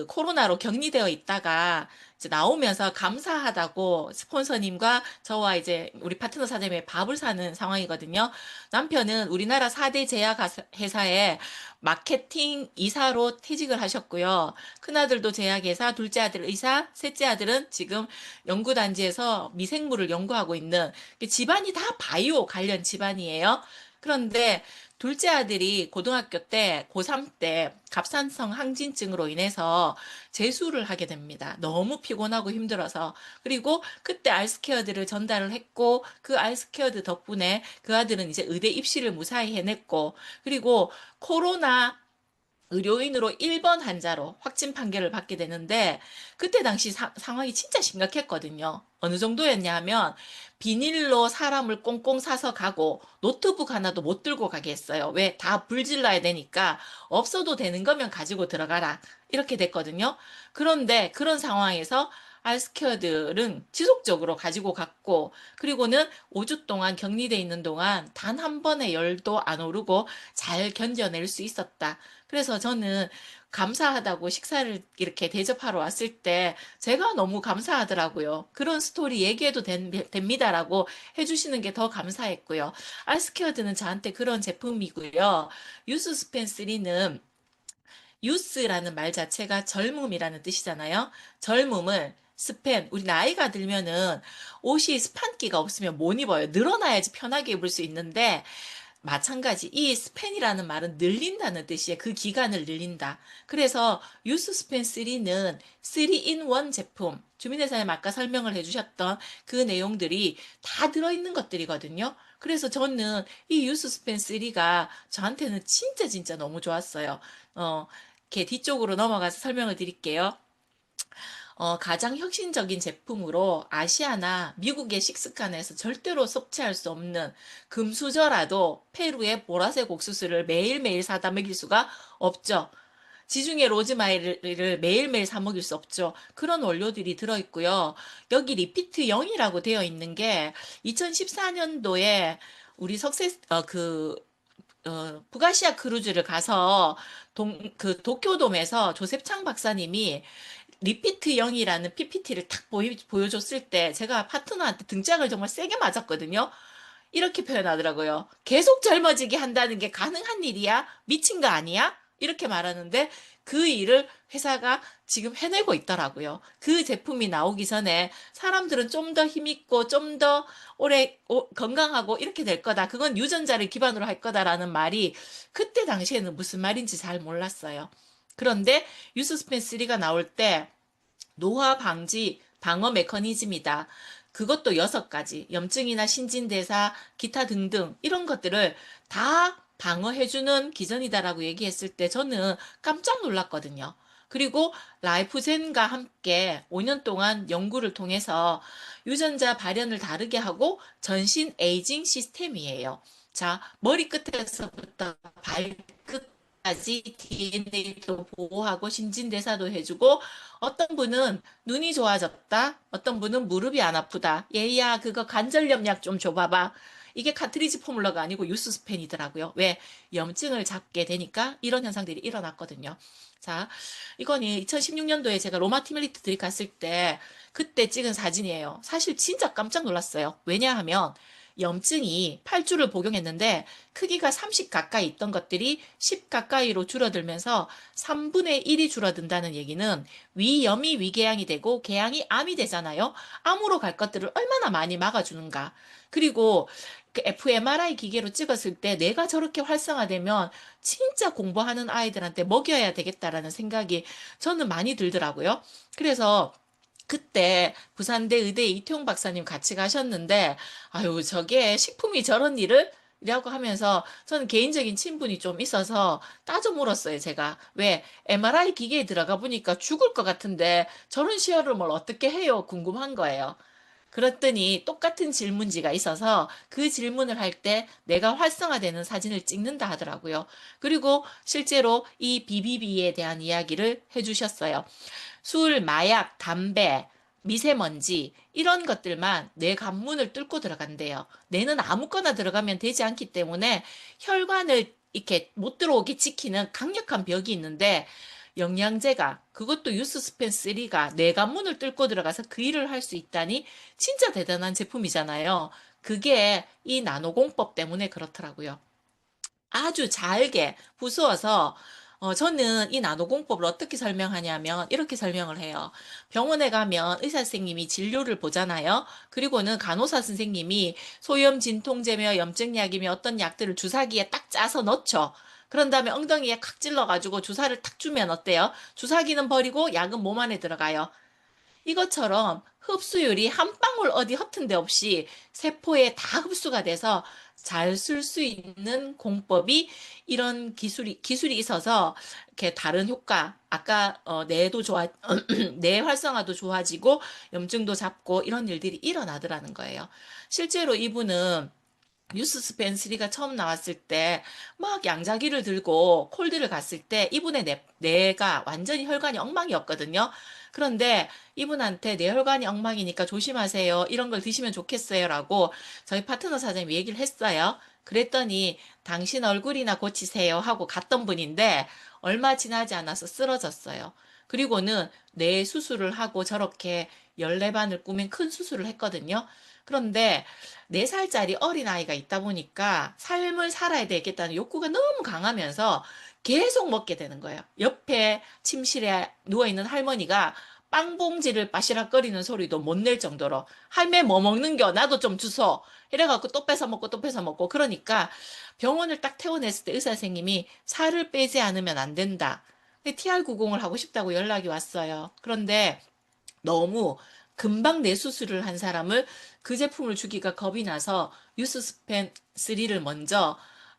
코로나로 격리되어 있다가 이제 나오면서 감사하다고 스폰서님과 저와 이제 우리 파트너 사장님의 밥을 사는 상황이거든요. 남편은 우리나라 4대 제약회사의 마케팅 이사로 퇴직을 하셨고요. 큰아들도 제약회사, 둘째 아들 의사, 셋째 아들은 지금 연구단지에서 미생물을 연구하고 있는, 집안이 다 바이오 관련 집안이에요. 그런데 둘째 아들이 고등학교 때, 고3 때 갑상선 항진증으로 인해서 재수를 하게 됩니다. 너무 피곤하고 힘들어서. 그리고 그때 알스케어드를 전달을 했고, 그 알스케어드 덕분에 그 아들은 이제 의대 입시를 무사히 해냈고, 그리고 코로나 의료인으로 1번 환자로 확진 판결을 받게 되는데 그때 당시 상황이 진짜 심각했거든요. 어느 정도였냐 하면 비닐로 사람을 꽁꽁 싸서 가고 노트북 하나도 못 들고 가게 했어요. 왜? 다 불질러야 되니까 없어도 되는 거면 가지고 들어가라. 이렇게 됐거든요. 그런데 그런 상황에서 알스케어들은 지속적으로 가지고 갔고 그리고는 5주 동안 격리돼 있는 동안 단 한 번의 열도 안 오르고 잘 견뎌낼 수 있었다. 그래서 저는 감사하다고 식사를 이렇게 대접하러 왔을 때 제가 너무 감사하더라고요. 그런 스토리 얘기해도 됩니다라고 해주시는 게 더 감사했고요. 알스케어드는 저한테 그런 제품이고요. 유스 스펜3는 유스라는 말 자체가 젊음이라는 뜻이잖아요. 젊음을 스팬, 우리 나이가 들면은 옷이 스판기가 없으면 못 입어요. 늘어나야지 편하게 입을 수 있는데 마찬가지 이 스팬이라는 말은 늘린다는 뜻이에요. 그 기간을 늘린다. 그래서 유스 스팬 3는 3-in-1 제품, 주민회사님 아까 설명을 해주셨던 그 내용들이 다 들어있는 것들이거든요. 그래서 저는 이 유스 스팬 3가 저한테는 진짜 너무 좋았어요. 이렇게 뒤쪽으로 넘어가서 설명을 드릴게요. 가장 혁신적인 제품으로 아시아나 미국의 식습관에서 절대로 섭취할 수 없는 금수저라도 페루의 보라색 옥수수를 매일매일 사다 먹일 수가 없죠. 지중해 로즈마리를 매일매일 사 먹일 수 없죠. 그런 원료들이 들어있고요. 여기 리피트 0이라고 되어 있는 게 2014년도에 우리 북아시아 크루즈를 가서 도쿄돔에서 조셉창 박사님이 리피트 0이라는 PPT를 탁 보여줬을 때 제가 파트너한테 등짝을 정말 세게 맞았거든요. 이렇게 표현하더라고요. 계속 젊어지게 한다는 게 가능한 일이야? 미친 거 아니야? 이렇게 말하는데 그 일을 회사가 지금 해내고 있더라고요. 그 제품이 나오기 전에 사람들은 좀 더 힘있고 좀 더 오래 건강하고 이렇게 될 거다. 그건 유전자를 기반으로 할 거다라는 말이 그때 당시에는 무슨 말인지 잘 몰랐어요. 그런데 유스스펜 3가 나올 때 노화 방지 방어 메커니즘이다. 그것도 6가지, 염증이나 신진대사, 기타 등등 이런 것들을 다 방어해주는 기전이다라고 얘기했을 때 저는 깜짝 놀랐거든요. 그리고 라이프젠과 함께 5년 동안 연구를 통해서 유전자 발현을 다르게 하고 전신 에이징 시스템이에요. 자, 머리끝에서부터 발끝까지 DNA도 보호하고 신진대사도 해주고 어떤 분은 눈이 좋아졌다. 어떤 분은 무릎이 안 아프다. 얘야 그거 관절염약 좀 줘봐봐. 이게 카트리지 포뮬러가 아니고 유스스펜이더라고요. 왜? 염증을 잡게 되니까 이런 현상들이 일어났거든요. 자, 이거는 2016년도에 제가 로마 티멜리트 들이갔을 때 그때 찍은 사진이에요. 사실 진짜 깜짝 놀랐어요. 왜냐하면 염증이 8주를 복용했는데 크기가 30 가까이 있던 것들이 10 가까이로 줄어들면서 3분의 1이 줄어든다는 얘기는 위염이 위궤양이 되고 궤양이 암이 되잖아요. 암으로 갈 것들을 얼마나 많이 막아주는가. 그리고 그 fMRI 기계로 찍었을 때 내가 저렇게 활성화되면 진짜 공부하는 아이들한테 먹여야 되겠다라는 생각이 저는 많이 들더라고요. 그래서 그때 부산대 의대 이태용 박사님 같이 가셨는데 아유 저게 식품이 저런 일을? 이라고 하면서 저는 개인적인 친분이 좀 있어서 따져 물었어요, 제가. 왜? MRI 기계에 들어가 보니까 죽을 것 같은데 저런 시험을 어떻게 해요? 궁금한 거예요. 그랬더니 똑같은 질문지가 있어서 그 질문을 할 때 내가 활성화되는 사진을 찍는다 하더라고요. 그리고 실제로 이 BBB에 대한 이야기를 해주셨어요. 술, 마약, 담배, 미세먼지 이런 것들만 뇌 관문을 뚫고 들어간대요. 뇌는 아무거나 들어가면 되지 않기 때문에 혈관을 이렇게 못 들어오게 지키는 강력한 벽이 있는데 영양제가 그것도 유스스펜 3가 뇌 관문을 뚫고 들어가서 그 일을 할 수 있다니 진짜 대단한 제품이잖아요. 그게 이 나노공법 때문에 그렇더라고요. 아주 잘게 부수어서 저는 이 나노공법을 어떻게 설명하냐면 이렇게 설명을 해요. 병원에 가면 의사 선생님이 진료를 보잖아요. 그리고는 간호사 선생님이 소염 진통제며 염증약이며 어떤 약들을 주사기에 딱 짜서 넣죠. 그런 다음에 엉덩이에 칵 찔러가지고 주사를 탁 주면 어때요? 주사기는 버리고 약은 몸 안에 들어가요. 이것처럼 흡수율이 한 방울 어디 허튼 데 없이 세포에 다 흡수가 돼서 잘 쓸 수 있는 공법이 이런 기술이 있어서 이렇게 다른 효과, 아까 뇌도 뇌 활성화도 좋아지고 염증도 잡고 이런 일들이 일어나더라는 거예요. 실제로 이분은 뉴스 스펜3가 처음 나왔을 때 막 양자기를 들고 콜드를 갔을 때 이분의 뇌가 완전히 혈관이 엉망이었거든요. 그런데 이분한테 뇌혈관이 엉망이니까 조심하세요. 이런 걸 드시면 좋겠어요라고 저희 파트너 사장님이 얘기를 했어요. 그랬더니 당신 얼굴이나 고치세요 하고 갔던 분인데 얼마 지나지 않아서 쓰러졌어요. 그리고는 뇌 수술을 하고 저렇게 열내반을 꾸민 큰 수술을 했거든요. 그런데 4살짜리 어린아이가 있다 보니까 삶을 살아야 되겠다는 욕구가 너무 강하면서 계속 먹게 되는 거예요. 옆에 침실에 누워있는 할머니가 빵 봉지를 빠시락거리는 소리도 못 낼 정도로 할매 뭐 먹는겨? 나도 좀 주소. 이래갖고 또 뺏어 먹고 또 뺏어 먹고 그러니까 병원을 딱 퇴원했을 때 의사 선생님이 살을 빼지 않으면 안 된다. TR90을 하고 싶다고 연락이 왔어요. 그런데 너무 금방 뇌수술을 한 사람을 그 제품을 주기가 겁이 나서 유스스펜 3를 먼저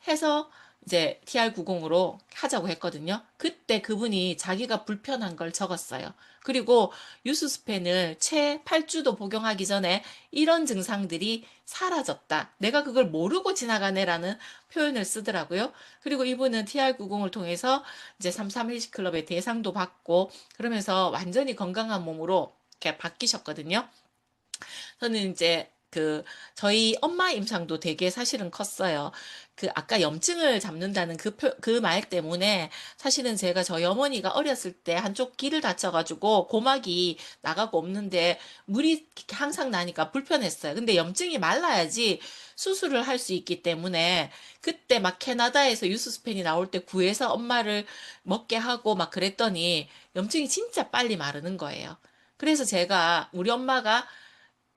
해서 이제 TR90으로 하자고 했거든요. 그때 그분이 자기가 불편한 걸 적었어요. 그리고 유스스펜을 채 8주도 복용하기 전에 이런 증상들이 사라졌다. 내가 그걸 모르고 지나가네라는 표현을 쓰더라고요. 그리고 이분은 TR90을 통해서 이제 33 헬스클럽의 대상도 받고 그러면서 완전히 건강한 몸으로 이렇게 바뀌셨거든요. 저는 이제 저희 엄마 임상도 되게 사실은 컸어요. 아까 염증을 잡는다는 그 말 때문에 사실은 제가 저희 어머니가 어렸을 때 한쪽 귀를 다쳐가지고 고막이 나가고 없는데 물이 항상 나니까 불편했어요. 근데 염증이 말라야지 수술을 할 수 있기 때문에 그때 막 캐나다에서 유스스펜이 나올 때 구해서 엄마를 먹게 하고 막 그랬더니 염증이 진짜 빨리 마르는 거예요. 그래서 우리 엄마가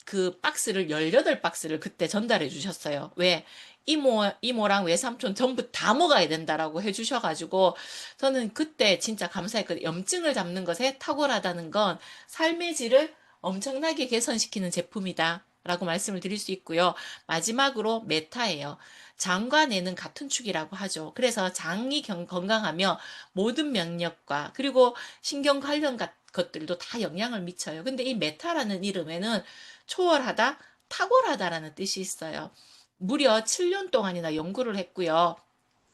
그 박스를 18박스를 그때 전달해 주셨어요. 왜? 이모랑 외삼촌 전부 다 먹어야 된다라고 해 주셔가지고 저는 그때 진짜 감사했거든요. 염증을 잡는 것에 탁월하다는 건 삶의 질을 엄청나게 개선시키는 제품이다 라고 말씀을 드릴 수 있고요. 마지막으로 메타예요. 장과 뇌는 같은 축이라고 하죠. 그래서 장이 건강하며 모든 면역과 그리고 신경 관련 것들도 다 영향을 미쳐요. 근데 이 메타라는 이름에는 초월하다, 탁월하다라는 뜻이 있어요. 무려 7년 동안이나 연구를 했고요.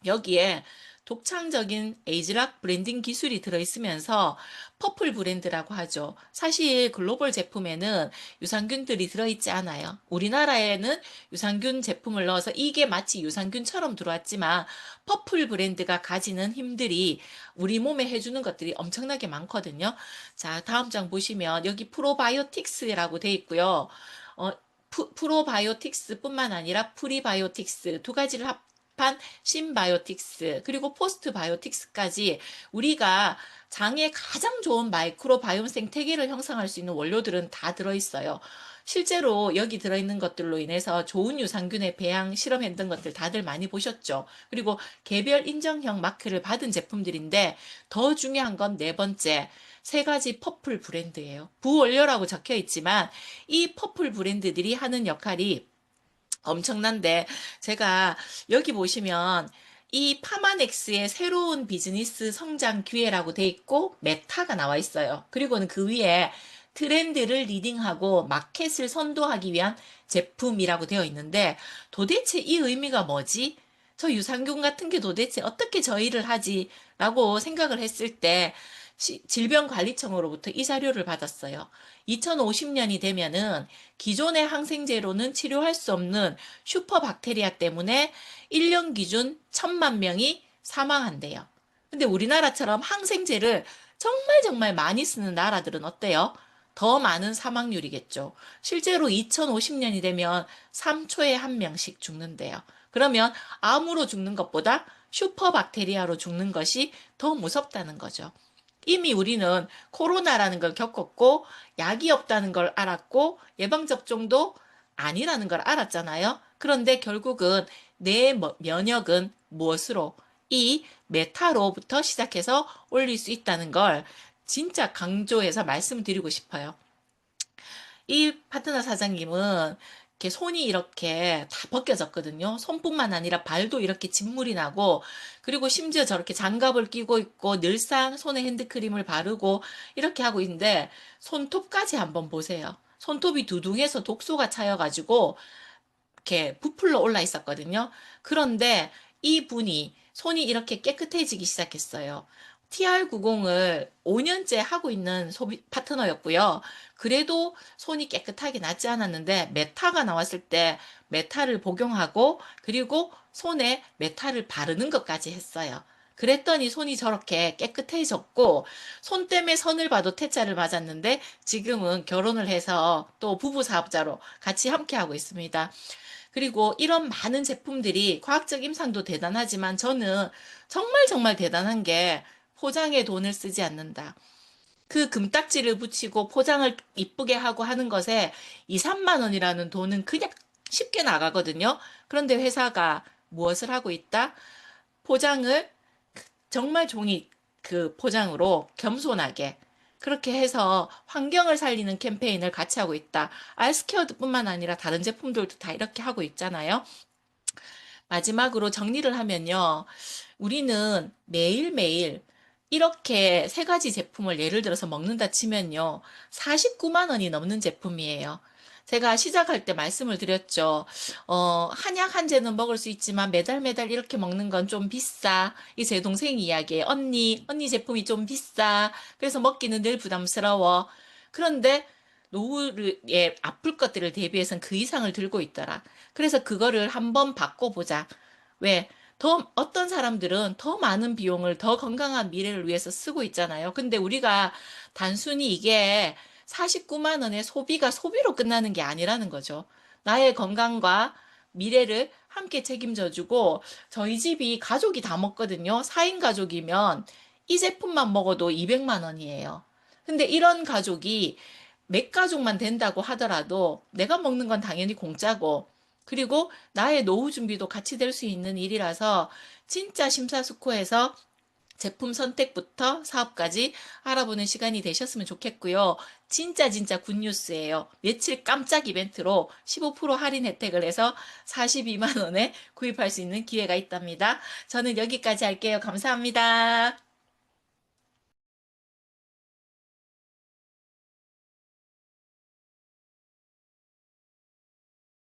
여기에 독창적인 에이즈락 브랜딩 기술이 들어있으면서 퍼플 브랜드라고 하죠. 사실 글로벌 제품에는 유산균들이 들어있지 않아요. 우리나라에는 유산균 제품을 넣어서 이게 마치 유산균처럼 들어왔지만 퍼플 브랜드가 가지는 힘들이 우리 몸에 해주는 것들이 엄청나게 많거든요. 자, 다음 장 보시면 여기 프로바이오틱스라고 돼 있고요. 프로바이오틱스뿐만 아니라 프리바이오틱스 두 가지를 합한 신바이오틱스 그리고 포스트바이오틱스까지 우리가 장에 가장 좋은 마이크로바이옴 생태계를 형성할 수 있는 원료들은 다 들어있어요. 실제로 여기 들어있는 것들로 인해서 좋은 유산균의 배양 실험했던 것들 다들 많이 보셨죠. 그리고 개별 인정형 마크를 받은 제품들인데 더 중요한 건 네 번째 3가지 퍼플 브랜드예요. 부원료라고 적혀 있지만 이 퍼플 브랜드들이 하는 역할이 엄청난데 제가 여기 보시면 이 파마넥스의 새로운 비즈니스 성장 기회라고 돼 있고 메타가 나와 있어요. 그리고는 그 위에 트렌드를 리딩하고 마켓을 선도하기 위한 제품이라고 되어 있는데 도대체 이 의미가 뭐지? 저 유산균 같은 게 도대체 어떻게 저 일을 하지? 라고 생각을 했을 때 질병관리청으로부터 이 자료를 받았어요. 2050년이 되면은 기존의 항생제로는 치료할 수 없는 슈퍼박테리아 때문에 1년 기준 1,000만 명이 사망한대요. 근데 우리나라처럼 항생제를 정말 많이 쓰는 나라들은 어때요? 더 많은 사망률이겠죠. 실제로 2050년이 되면 3초에 1명씩 죽는데요. 그러면 암으로 죽는 것보다 슈퍼박테리아로 죽는 것이 더 무섭다는 거죠. 이미 우리는 코로나라는 걸 겪었고 약이 없다는 걸 알았고 예방접종도 아니라는 걸 알았잖아요. 그런데 결국은 내 면역은 무엇으로? 이 메타로부터 시작해서 올릴 수 있다는 걸 진짜 강조해서 말씀드리고 싶어요. 이 파트너 사장님은 이렇게 손이 이렇게 다 벗겨졌거든요. 손뿐만 아니라 발도 이렇게 진물이 나고, 그리고 심지어 저렇게 장갑을 끼고 있고 늘상 손에 핸드크림을 바르고 이렇게 하고 있는데 손톱까지 한번 보세요. 손톱이 두둥해서 독소가 차여가지고 이렇게 부풀러 올라 있었거든요. 그런데 이 분이 손이 이렇게 깨끗해지기 시작했어요. TR90을 5년째 하고 있는 소비 파트너였고요. 그래도 손이 깨끗하게 낫지 않았는데 메타가 나왔을 때 메타를 복용하고 그리고 손에 메타를 바르는 것까지 했어요. 그랬더니 손이 저렇게 깨끗해졌고 손 때문에 선을 봐도 태자를 맞았는데 지금은 결혼을 해서 또 부부 사업자로 같이 함께 하고 있습니다. 그리고 이런 많은 제품들이 과학적 임상도 대단하지만 저는 정말 정말 대단한 게 포장에 돈을 쓰지 않는다. 그 금딱지를 붙이고 포장을 이쁘게 하고 하는 것에 2, 3만 원이라는 돈은 그냥 쉽게 나가거든요. 그런데 회사가 무엇을 하고 있다? 포장을 정말 종이 그 포장으로 겸손하게 그렇게 해서 환경을 살리는 캠페인을 같이 하고 있다. 알스케어뿐만 아니라 다른 제품들도 다 이렇게 하고 있잖아요. 마지막으로 정리를 하면요. 우리는 매일매일 이렇게 세 가지 제품을 예를 들어서 먹는다 치면요. 49만 원이 넘는 제품이에요. 제가 시작할 때 말씀을 드렸죠. 한약 한 재는 먹을 수 있지만 매달 매달 이렇게 먹는 건 좀 비싸. 이 제 동생 이야기에 언니 제품이 좀 비싸. 그래서 먹기는 늘 부담스러워. 그런데 노후에 아플 것들을 대비해서는 그 이상을 들고 있더라. 그래서 그거를 한번 바꿔보자. 왜? 어떤 사람들은 더 많은 비용을 더 건강한 미래를 위해서 쓰고 있잖아요. 근데 우리가 단순히 이게 49만 원의 소비가 소비로 끝나는 게 아니라는 거죠. 나의 건강과 미래를 함께 책임져주고 저희 집이 가족이 다 먹거든요. 4인 가족이면 이 제품만 먹어도 200만 원이에요. 근데 이런 가족이 몇 가족만 된다고 하더라도 내가 먹는 건 당연히 공짜고 그리고 나의 노후 준비도 같이 될 수 있는 일이라서 진짜 심사숙고해서 제품 선택부터 사업까지 알아보는 시간이 되셨으면 좋겠고요. 진짜 굿뉴스예요. 며칠 깜짝 이벤트로 15% 할인 혜택을 해서 42만 원에 구입할 수 있는 기회가 있답니다. 저는 여기까지 할게요. 감사합니다.